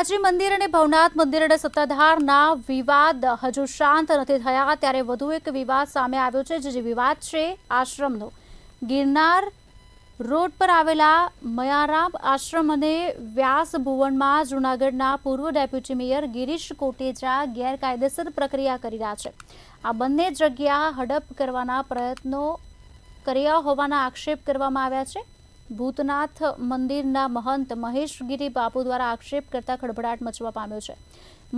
અંબાજી મંદિર અને ભવનાથ મંદિર અને સત્તાધારના વિવાદ હજુ શાંત નથી થયા, ત્યારે વધુ એક વિવાદ સામે આવ્યો છે, જે વિવાદ છે આશ્રમનો। ગિરનાર રોડ પર આવેલા મયારામ આશ્રમ અને વ્યાસ ભુવનમાં જૂનાગઢના પૂર્વ ડેપ્યુટી મેયર ગિરીશ કોટેચા ગેરકાયદેસર પ્રક્રિયા કરી રહ્યા છે। આ બંને જગ્યા હડપ કરવાના પ્રયત્નો કર્યા હોવાના આક્ષેપ કરવામાં આવ્યા છે। ભૂતનાથ મંદિરના મહંત મહેશગીરી બાપુ દ્વારા આક્ષેપ કરતા ખળભળાટ મચવા પામ્યો છે।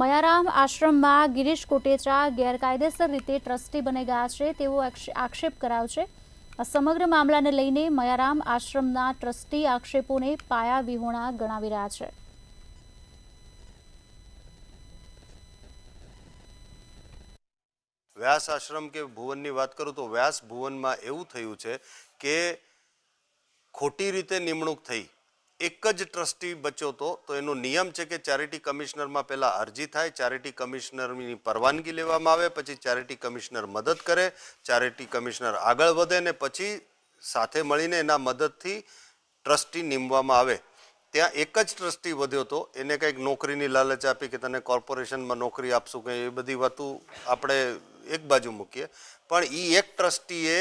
મયારામ આશ્રમમાં ગિરીશ કોટેચા ગેરકાયદેસર રીતે ટ્રસ્ટી બની ગયા છે તેવો આક્ષેપ કરાયો છે। આ સમગ્ર મામલાને લઈને મયારામ આશ્રમના ટ્રસ્ટી આક્ષેપોને પાયા વિહોણા ગણાવી રહ્યા છે। વ્યાસ આશ્રમ કે ભુવનની વાત કરું તો વ્યાસ ભુવનમાં એવું થયું છે કે ખોટી રીતે નિમણૂક થઈ, એક જ ટ્રસ્ટી બચ્યો હતો। તો એનો નિયમ છે કે ચેરિટી કમિશનરમાં પહેલાં અરજી થાય, ચેરિટી કમિશનરની પરવાનગી લેવામાં આવે, પછી ચેરિટી કમિશનર મદદ કરે, ચેરિટી કમિશનર આગળ વધે ને પછી સાથે મળીને એના મદદથી ટ્રસ્ટી નીમવામાં આવે। ત્યાં એક જ ટ્રસ્ટી વધ્યો હતો, એને કંઈક નોકરીની લાલચ આપી કે તને કોર્પોરેશનમાં નોકરી આપશું કે એ બધી વાતો આપણે એક બાજુ મૂકીએ, પણ એ એક ટ્રસ્ટીએ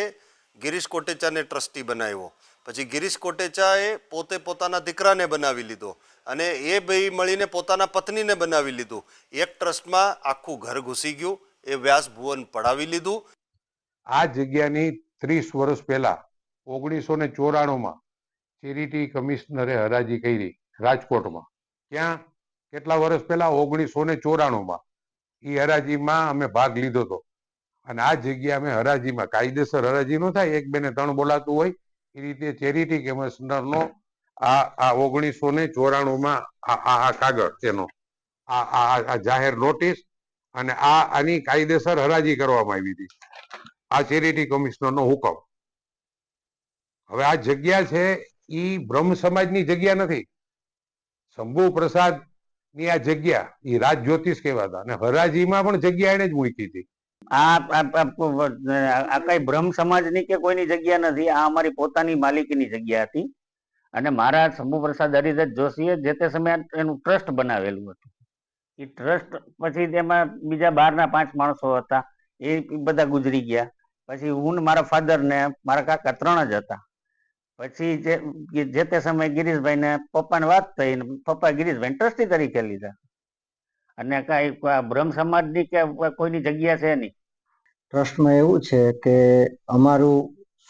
ગિરીશ કોટેચાને ટ્રસ્ટી બનાવ્યો। પછી ગિરીશ કોટેચાએ પોતે પોતાના દીકરાને બનાવી લીધો અને એ બે મળીને પોતાના પત્નીને બનાવી લીધું। એક ટ્રસ્ટમાં આખું ઘર ઘૂસી ગયું, એ વ્યાસ ભુવન પડાવી લીધું। આ જગ્યાની 30 વર્ષ પહેલા 1994માં ચેરિટી કમિશનરે હરાજી કરી રાજકોટમાં। ક્યાં કેટલા વર્ષ પહેલા 1994માં એ હરાજીમાં અમે ભાગ લીધો હતો અને આ જગ્યા અમે હરાજીમાં કાયદેસર હરાજી ન થાય, એક બે ને ત્રણ બોલાતું હોય એ રીતે ચેરિટી કમિશનરનો આ 1994માં આ કાગળ તેનો આ જાહેર નોટિસ અને આની કાયદેસર હરાજી કરવામાં આવી હતી। આ ચેરિટી કમિશનરનો હુકમ। હવે આ જગ્યા છે ઈ બ્રહ્મ સમાજની જગ્યા નથી, શંભુ પ્રસાદ ની આ જગ્યા ઈ રાજ જ્યોતિષ કહેવાતા અને હરાજીમાં પણ જગ્યા એને જ મૂકી હતી। આ કઈ બ્રહ્મ સમાજની કે કોઈની જગ્યા નથી, આ અમારી પોતાની માલિકીની જગ્યા હતી અને મારા શંભુ પ્રસાદ હરિદત્ત જોશીએ જે તે સમયે એનું ટ્રસ્ટ બનાવેલું હતું। એ ટ્રસ્ટ પછી તેમાં બીજા 12ના 5 માણસો હતા, એ બધા ગુજરી ગયા। પછી હું મારા ફાધર ને મારા કાકા 3 જ હતા। પછી જે તે સમયે ગિરીશભાઈ ને પપ્પાને વાત થઈ ને પપ્પા ગિરીશભાઈ ટ્રસ્ટી તરીકે લીધા અને કઈ બ્રહ્મ સમાજની કે કોઈની જગ્યા છે નહીં। ટ્રસ્ટમાં એવું છે કે અમારું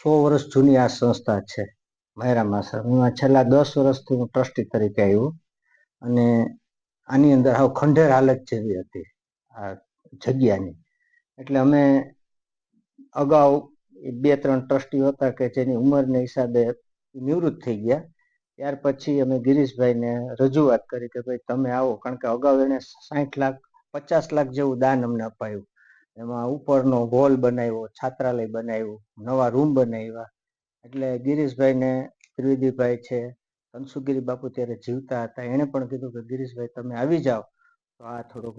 100 વર્ષ જૂની આ સંસ્થા છે મયારામ આશ્રમ, એમાં છેલ્લા 10 વર્ષથી હું ટ્રસ્ટી તરીકે આવ્યો અને આની અંદર હાવ ખંડેર હાલત જેવી હતી આ જગ્યાની। એટલે અમે અગાઉ 2-3 ટ્રસ્ટીઓ હતા કે જેની ઉંમરને હિસાબે નિવૃત્ત થઈ ગયા, ત્યાર પછી અમે ગિરીશભાઈને રજૂઆત કરી કે ભાઈ તમે આવો, કારણ કે અગાઉ એને 60 લાખ 50 લાખ જેવું દાન અમને અપાયું। એમાં ઉપરનો હોલ બનાવ્યો, છાત્રાલય બનાવ્યું, નવા રૂમ બનાવ્યા। એટલે ગિરીશભાઈને ત્રિવેદીભાઈ છે, ધનસુખગીરી બાપુ ત્યારે જીવતા હતા, એણે પણ કીધું કે ગિરીશભાઈ તમે આવી જાઓ તો આ થોડોક